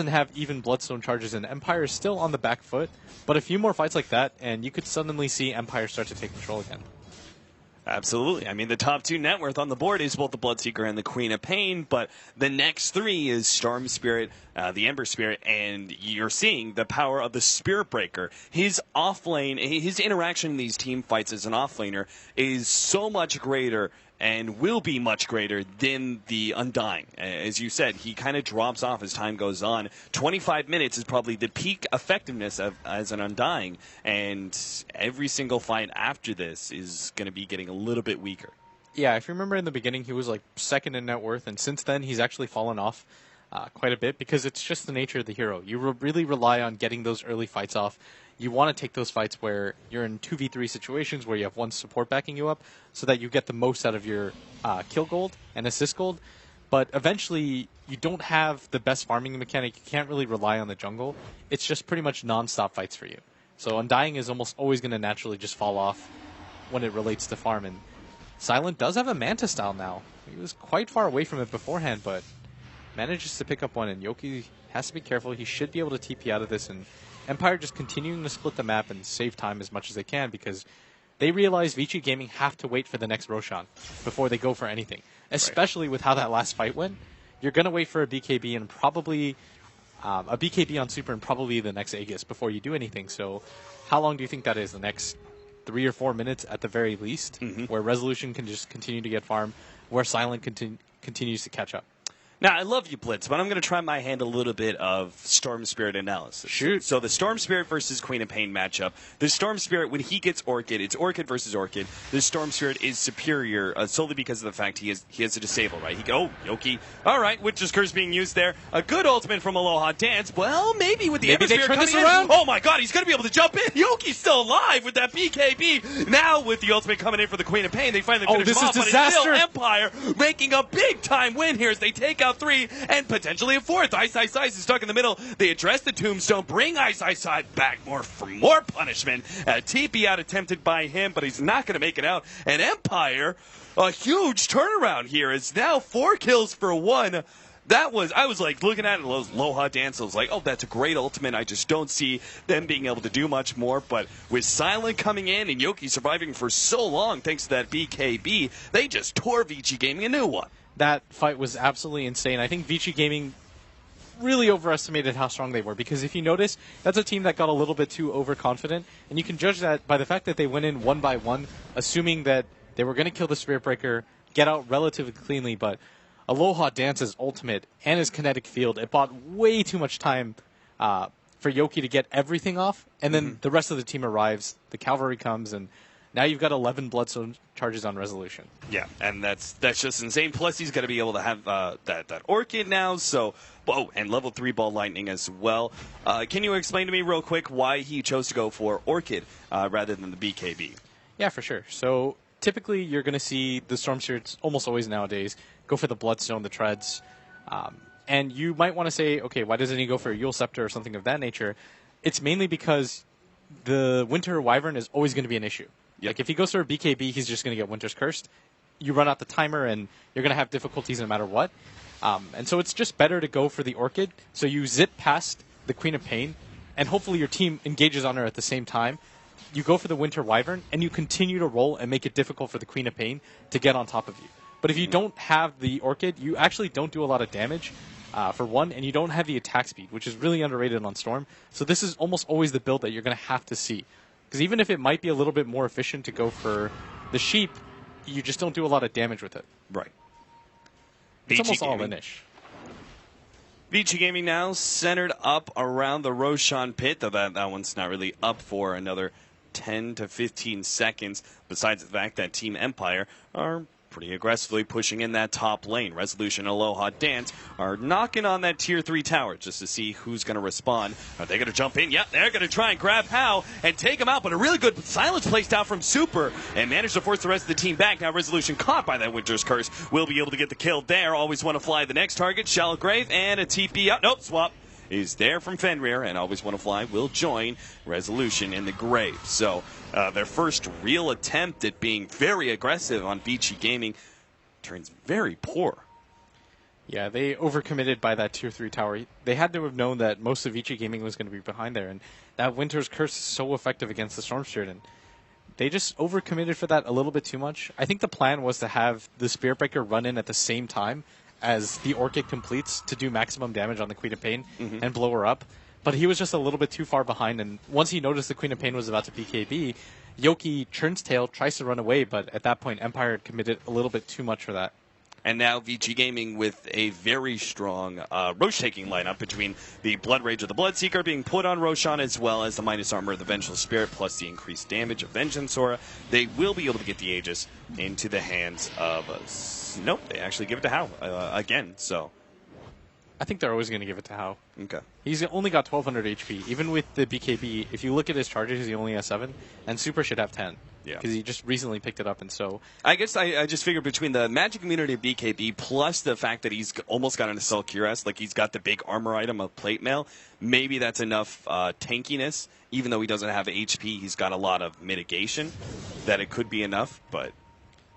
doesn't have even Bloodstone charges, and Empire is still on the back foot. But a few more fights like that, and you could suddenly see Empire start to take control again. Absolutely. I mean, the top 2 net worth on the board is both the Bloodseeker and the Queen of Pain, but the next 3 is Storm Spirit, the Ember Spirit, and you're seeing the power of the Spirit Breaker. His offlane, his interaction in these team fights as an offlaner is so much greater and will be much greater than the Undying. As you said, he kind of drops off as time goes on. 25 minutes is probably the peak effectiveness as an Undying, and every single fight after this is going to be getting a little bit weaker. Yeah, if you remember in the beginning, he was like 2nd in net worth, and since then he's actually fallen off quite a bit because it's just the nature of the hero. You really rely on getting those early fights off. You want to take those fights where you're in 2v3 situations where you have one support backing you up so that you get the most out of your kill gold and assist gold. But eventually, you don't have the best farming mechanic. You can't really rely on the jungle. It's just pretty much non-stop fights for you. So Undying is almost always going to naturally just fall off when it relates to farm. And Silent does have a Manta style now. He was quite far away from it beforehand, but manages to pick up one. And Yoki has to be careful. He should be able to TP out of this, and Empire just continuing to split the map and save time as much as they can because they realize Vici Gaming have to wait for the next Roshan before they go for anything. Especially with how that last fight went. You're going to wait for a BKB and probably a BKB on Super and probably the next Aegis before you do anything. So how long do you think that is? The next 3 or 4 minutes at the very least, where Resolution can just continue to get farm, where Silent continues to catch up. Now, I love you, Blitz, but I'm going to try my hand a little bit of Storm Spirit analysis. Shoot. So the Storm Spirit versus Queen of Pain matchup. The Storm Spirit, when he gets Orchid, it's Orchid versus Orchid. The Storm Spirit is superior solely because of the fact he has a disable, right? Yoki. All right, Witcher's Curse being used there. A good ultimate from Aloha Dance. Well, maybe with the Ember Spirit coming in. Oh my god, he's going to be able to jump in. Yoki's still alive with that BKB. Now with the ultimate coming in for the Queen of Pain, they finally finish him off. But it's still Empire making a big-time win here as they take out 3 and potentially a 4th. Ice is stuck in the middle. They address the Tombstone, bring Ice back for more punishment. TP out attempted by him, but he's not going to make it out. And Empire, a huge turnaround here. It's now 4 kills for 1. I was like looking at it, Aloha Dance. I was like, oh, that's a great ultimate. I just don't see them being able to do much more. But with Silent coming in and Yoki surviving for so long thanks to that BKB, they just tore Vici Gaming a new one. That fight was absolutely insane. I think Vici Gaming really overestimated how strong they were because if you notice, that's a team that got a little bit too overconfident, and you can judge that by the fact that they went in 1 by 1, assuming that they were going to kill the Spirit Breaker, get out relatively cleanly, but Aloha Dance's ultimate and his kinetic field, it bought way too much time for Yoki to get everything off, and then the rest of the team arrives, the cavalry comes, and now you've got 11 Bloodstone charges on Resolution. Yeah, and that's just insane. Plus, he's going to be able to have that Orchid now, so... Oh, and level 3 Ball Lightning as well. Can you explain to me real quick why he chose to go for Orchid rather than the BKB? Yeah, for sure. So, typically, you're going to see the Storm Spirits almost always nowadays go for the Bloodstone, the Treads. And you might want to say, okay, why doesn't he go for a Yule Scepter or something of that nature? It's mainly because the Winter Wyvern is always going to be an issue. Yep. Like, if he goes for a BKB, he's just going to get Winter's Cursed. You run out the timer, and you're going to have difficulties no matter what. And so it's just better to go for the Orchid. So you zip past the Queen of Pain, and hopefully your team engages on her at the same time. You go for the Winter Wyvern, and you continue to roll and make it difficult for the Queen of Pain to get on top of you. But if you don't have the Orchid, you actually don't do a lot of damage, for one, and you don't have the attack speed, which is really underrated on Storm. So this is almost always the build that you're going to have to see. Because even if it might be a little bit more efficient to go for the Sheep, you just don't do a lot of damage with it. Right. It's almost all in-ish. Vici Gaming now centered up around the Roshan pit, though that one's not really up for another 10 to 15 seconds, besides the fact that Team Empire are pretty aggressively pushing in that top lane. Resolution and Aloha Dance are knocking on that tier 3 tower just to see who's going to respond. Are they going to jump in? Yep, they're going to try and grab Hao and take him out, but a really good silence placed out from Super and managed to force the rest of the team back. Now Resolution caught by that Winter's Curse will be able to get the kill there. Always want to fly the next target. Shallow Grave and a TP out. Nope, swap. Is there from Fenrir, and Always Want to Fly will join Resolution in the grave. So their first real attempt at being very aggressive on Vici Gaming turns very poor. Yeah, they overcommitted by that tier 3 tower. They had to have known that most of Vici Gaming was going to be behind there, and that Winter's Curse is so effective against the Storm Spirit, and they just overcommitted for that a little bit too much. I think the plan was to have the Spirit Breaker run in at the same time as the Orchid completes to do maximum damage on the Queen of Pain and blow her up, but he was just a little bit too far behind, and once he noticed the Queen of Pain was about to BKB, Yoki turns tail, tries to run away, but at that point Empire had committed a little bit too much for that. And now VG Gaming with a very strong Roche-taking lineup between the Blood Rage of the Bloodseeker being put on Roshan as well as the minus armor of the Vengeful Spirit plus the increased damage of Vengeance Aura. They will be able to get the Aegis into the hands of... nope, they actually give it to Hao again, so... I think they're always going to give it to Hao. Okay. He's only got 1,200 HP. Even with the BKB, if you look at his charges, he only has 7, and Super should have 10. Yeah. Because he just recently picked it up, and so... I guess I just figured between the magic immunity of BKB plus the fact that he's almost got an Assault Cuirass, like he's got the big armor item of Plate Mail, maybe that's enough tankiness. Even though he doesn't have HP, he's got a lot of mitigation, that it could be enough, but...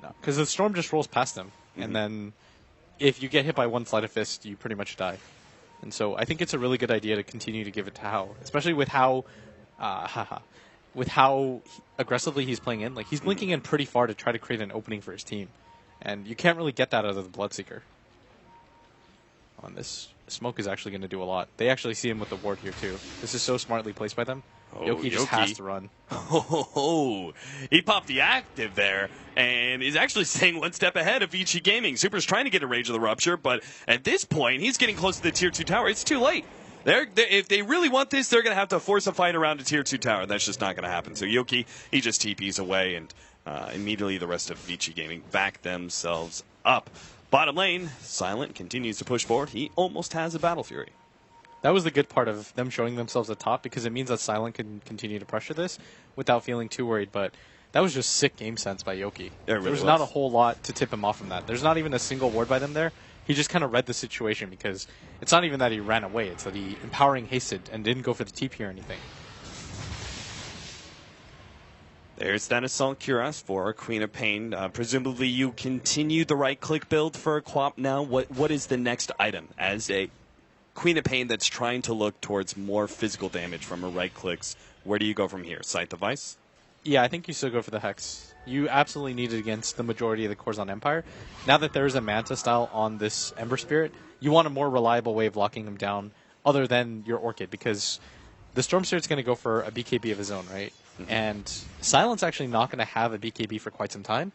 No, because the Storm just rolls past him, and then if you get hit by one Sleight of Fist, you pretty much die. And so I think it's a really good idea to continue to give it to Hao, especially with how... with how aggressively he's playing in. Like, he's blinking in pretty far to try to create an opening for his team. And you can't really get that out of the Bloodseeker. On this smoke is actually going to do a lot. They actually see him with the ward here, too. This is so smartly placed by them. Yoki just has to run. Oh, he popped the active there and is actually staying one step ahead of Vici Gaming. Super's trying to get a Rage of the Rupture, but at this point, he's getting close to the Tier 2 tower. It's too late. If they really want this, they're going to have to force a fight around a Tier 2 tower. That's just not going to happen. So Yoki, he just TPs away, and immediately the rest of Vici Gaming back themselves up. Bottom lane, Silent continues to push forward. He almost has a Battle Fury. That was the good part of them showing themselves at top, because it means that Silent can continue to pressure this without feeling too worried. But that was just sick game sense by Yoki. There was not a whole lot to tip him off from that. There's not even a single ward by them there. He just kind of read the situation, because it's not even that he ran away. It's that he empowering hasted and didn't go for the TP or anything. There's that Assault Cuirass for Queen of Pain. Presumably you continue the right-click build for a Quap now. What is the next item as a Queen of Pain that's trying to look towards more physical damage from her right-clicks? Where do you go from here? Scythe of Ice? Yeah, I think you still go for the Hex. You absolutely need it against the majority of the cores on Empire. Now that there is a Manta style on this Ember Spirit, you want a more reliable way of locking them down other than your Orchid, because the Storm Spirit's going to go for a BKB of his own, right? And Silent's actually not going to have a BKB for quite some time.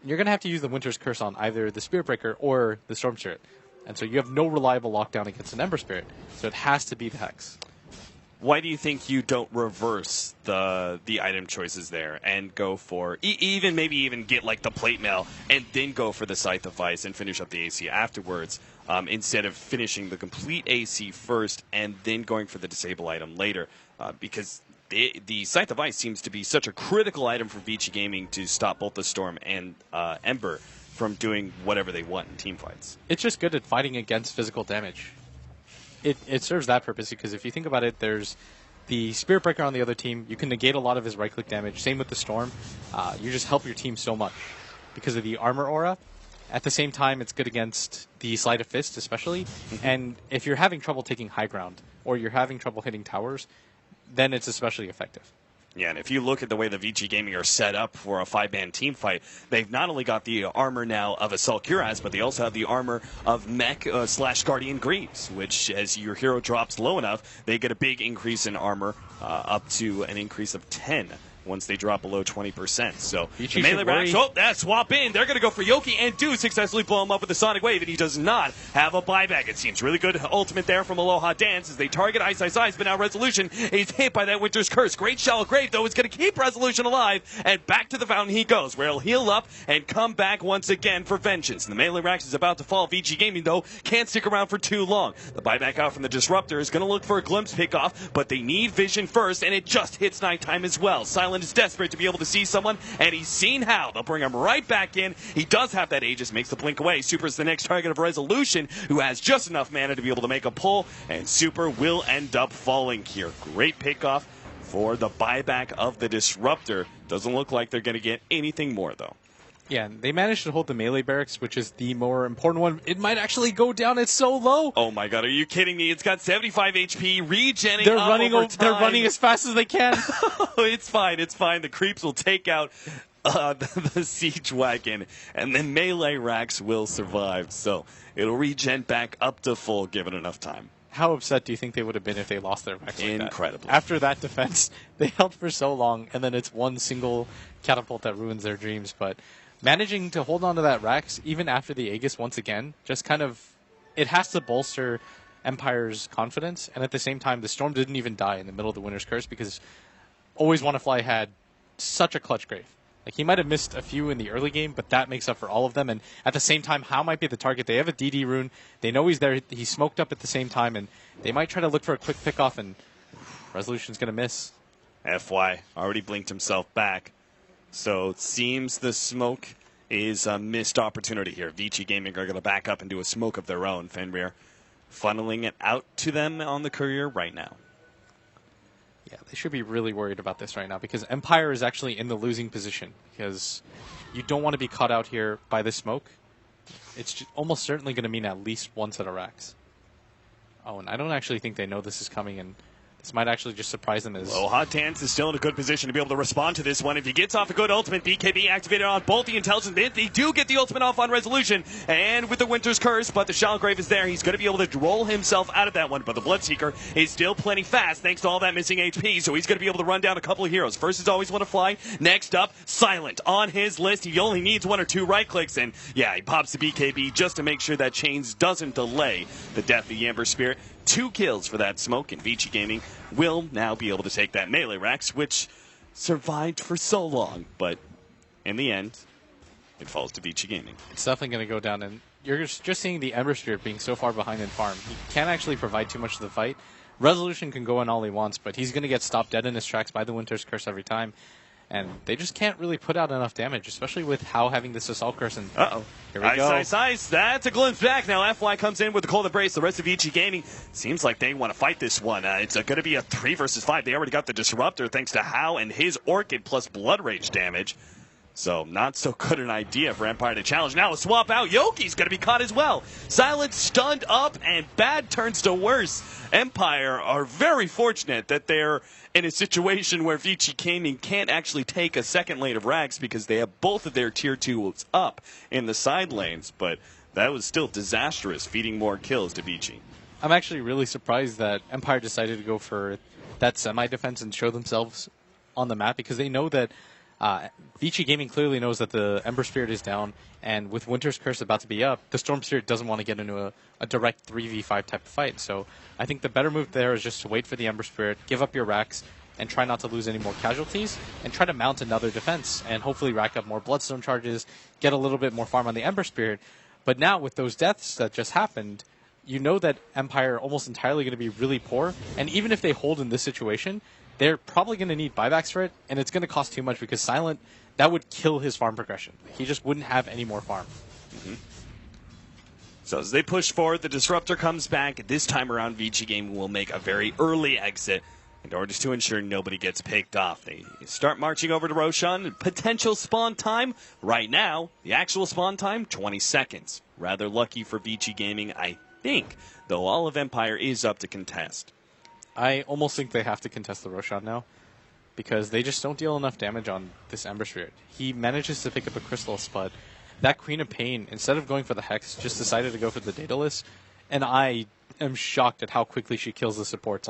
You're going to have to use the Winter's Curse on either the Spirit Breaker or the Storm Spirit. And so you have no reliable lockdown against an Ember Spirit, so it has to be the Hex. Why do you think you don't reverse the item choices there and go for maybe even get like the Plate Mail and then go for the Scythe of Ice and finish up the AC afterwards, instead of finishing the complete AC first and then going for the disable item later? Because the Scythe of Ice seems to be such a critical item for Vici Gaming to stop both the Storm and Ember from doing whatever they want in team fights. It's just good at fighting against physical damage. It serves that purpose, because if you think about it, there's the Spirit Breaker on the other team. You can negate a lot of his right-click damage. Same with the Storm. You just help your team so much because of the armor aura. At the same time, it's good against the Sleight of Fist, especially. And if you're having trouble taking high ground or you're having trouble hitting towers, then it's especially effective. Yeah, and if you look at the way the VG Gaming are set up for a 5-man team fight, they've not only got the armor now of Assault Cuirass, but they also have the armor of Mech / Guardian Greaves, which, as your hero drops low enough, they get a big increase in armor, up to an increase of 10 once they drop below 20%. So the melee rash, that swap in. They're going to go for Yoki and do successfully blow him up with the Sonic Wave, and he does not have a buyback. It seems really good ultimate there from Aloha Dance as they target Ice Ice Ice, but now Resolution is hit by that Winter's Curse. Great Shallow Grave, though, is going to keep Resolution alive, and back to the fountain he goes, where he'll heal up and come back once again for vengeance. And the melee rash is about to fall. VG Gaming, though, can't stick around for too long. The buyback out from the Disruptor is going to look for a glimpse pickoff, but they need vision first, and it just hits nighttime as well. Silent is desperate to be able to see someone, and he's seen how. They'll bring him right back in. He does have that Aegis, makes the blink away. Super's the next target of Resolution, who has just enough mana to be able to make a pull, and Super will end up falling here. Great pickoff for the buyback of the Disruptor. Doesn't look like they're going to get anything more, though. Yeah, and they managed to hold the melee barracks, which is the more important one. It might actually go down. It's so low. Oh my god, are you kidding me? It's got 75 HP, regenning They're up running. over time. They're running as fast as they can. It's fine. It's fine. The creeps will take out the siege wagon, and then melee racks will survive. So it'll regen back up to full, given enough time. How upset do you think they would have been if they lost their racks like that? Incredibly. After that defense, they held for so long, and then it's one single catapult that ruins their dreams. But managing to hold on to that racks, even after the Aegis once again, just kind of, it has to bolster Empire's confidence. And at the same time, the Storm didn't even die in the middle of the Winter's Curse because Always Wanna Fly had such a clutch grave. Like, he might have missed a few in the early game, but that makes up for all of them. And at the same time, How might be the target. They have a DD rune. They know he's there. He's smoked up at the same time, and they might try to look for a quick pickoff, and Resolution's going to miss. FY already blinked himself back. So it seems the smoke is a missed opportunity here. Vici Gaming are going to back up and do a smoke of their own. Fenrir funneling it out to them on the courier right now. Yeah, they should be really worried about this right now because Empire is actually in the losing position because you don't want to be caught out here by the smoke. It's almost certainly going to mean at least one set of racks. Oh, and I don't actually think they know this is coming, and this might actually just surprise them as... Well, Hot Dance is still in a good position to be able to respond to this one. If he gets off a good ultimate, BKB activated on both the Intelligence Bit. They do get the ultimate off on Resolution, and with the Winter's Curse, but the Shallowgrave is there. He's going to be able to roll himself out of that one, but the Bloodseeker is still plenty fast thanks to all that missing HP, so he's going to be able to run down a couple of heroes. First is Always Wanna Fly. Next up, Silent on his list. He only needs one or two right clicks, and yeah, he pops the BKB just to make sure that Chains doesn't delay the death of the Ember Spirit. 2 kills for that smoke, and Vici Gaming will now be able to take that melee racks, which survived for so long. But in the end, it falls to Vici Gaming. It's definitely going to go down, and you're just seeing the Ember Spirit being so far behind in farm. He can't actually provide too much to the fight. Resolution can go in all he wants, but he's going to get stopped dead in his tracks by the Winter's Curse every time. And they just can't really put out enough damage, especially with How having this Assault Curse. And here we go. Ice. That's a glimpse back. Now FY comes in with the Cold Embrace. The rest of Vici Gaming seems like they want to fight this one. It's going to be a 3 versus 5. They already got the Disruptor thanks to How and his Orchid plus Blood Rage damage. So not so good an idea for Empire to challenge. Now a swap out. Yoki's going to be caught as well. Silent stunned up, and bad turns to worse. Empire are very fortunate that they're in a situation where Vici Gaming can't actually take a second lane of racks because they have both of their tier 2s up in the side lanes. But that was still disastrous, feeding more kills to Vici. I'm actually really surprised that Empire decided to go for that semi-defense and show themselves on the map because they know that Vici Gaming clearly knows that the Ember Spirit is down, and with Winter's Curse about to be up, the Storm Spirit doesn't want to get into a direct 3v5 type of fight. So I think the better move there is just to wait for the Ember Spirit, give up your racks, and try not to lose any more casualties, and try to mount another defense, and hopefully rack up more Bloodstone charges, get a little bit more farm on the Ember Spirit. But now, with those deaths that just happened, you know that Empire are almost entirely going to be really poor, and even if they hold in this situation, they're probably going to need buybacks for it, and it's going to cost too much because Silent, that would kill his farm progression. He just wouldn't have any more farm. Mm-hmm. So as they push forward, the Disruptor comes back. This time around, Vici Gaming will make a very early exit in order to ensure nobody gets picked off. They start marching over to Roshan. Potential spawn time right now, the actual spawn time, 20 seconds. Rather lucky for Vici Gaming, I think, though all of Empire is up to contest. I almost think they have to contest the Roshan now because they just don't deal enough damage on this Ember Spirit. He manages to pick up a Chrysalis, but that Queen of Pain, instead of going for the Hex, just decided to go for the Daedalus, and I am shocked at how quickly she kills the supports